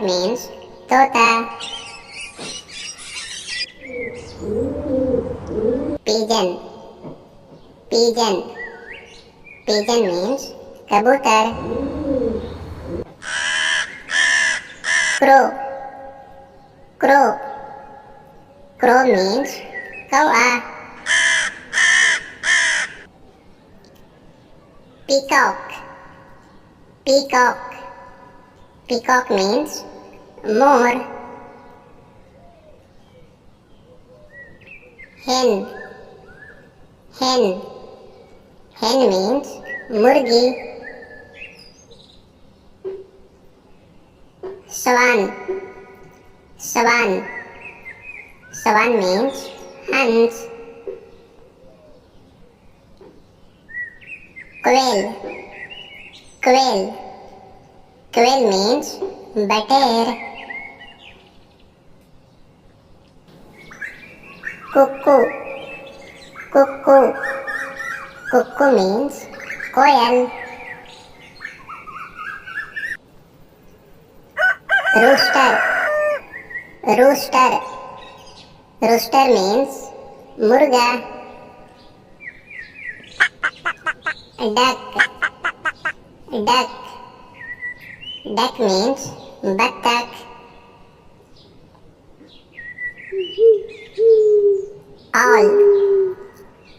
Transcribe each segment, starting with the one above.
means Tota. Pigeon. Pigeon. Pigeon means Kabutar. Crow. Crow. Crow means Kawa. Peacock. Peacock. Peacock means More. Hen. Hen. Hen means Murgi. Swan. Swan. Swan means Hans. Quail. Quail. Quail means Butter. Cuckoo. Cuckoo. Cuckoo means Koyal. Rooster. Rooster. Rooster means Murga. Duck. Duck. Duck means Battak. Owl.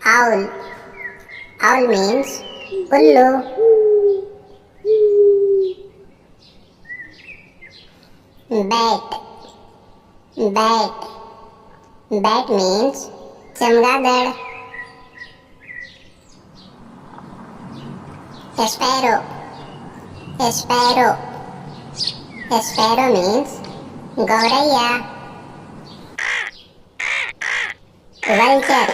Owl. Owl means Ullu. Bat. Bat. Bat means Chamgadad. Sparrow. Sparrow. Sparrow means Gauraya. Vulture.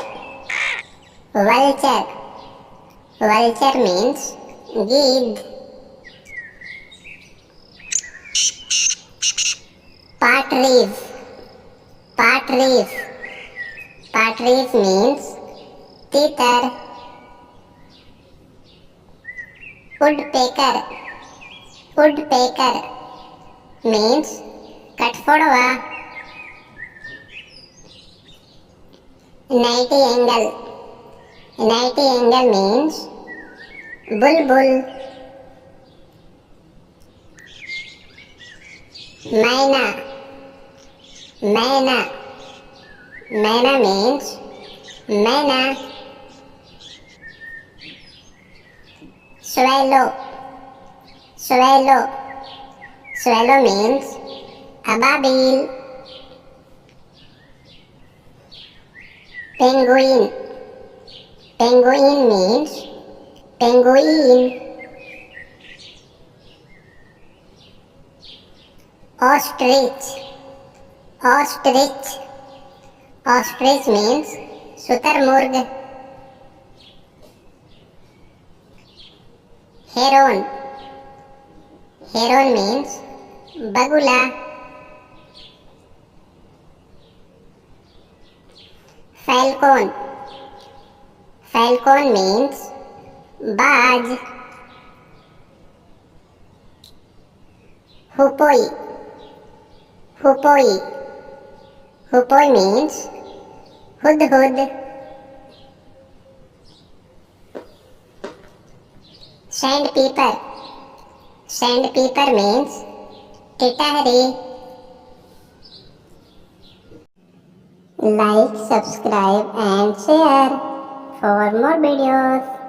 Vulture. Vulture means Gid. Partridge. Partridge. Partridge means Titar. Woodpecker. Woodpecker means Katfodwa. Nightingale. Nightingale means Bulbul. Myna. Myna. Myna means Myna. Swallow. Swallow. Swallow means Ababil. Penguin. Penguin means Penguin. Ostrich. Ostrich. Ostrich means Sutarmurg. Heron. Heron means Bagula. Falcon. Falcon means Baj. Hoopoe. Hoopoe. Hoopoe means Hudhud. Sandpiper. Sandpiper means Titahari. Like, subscribe and share for more videos.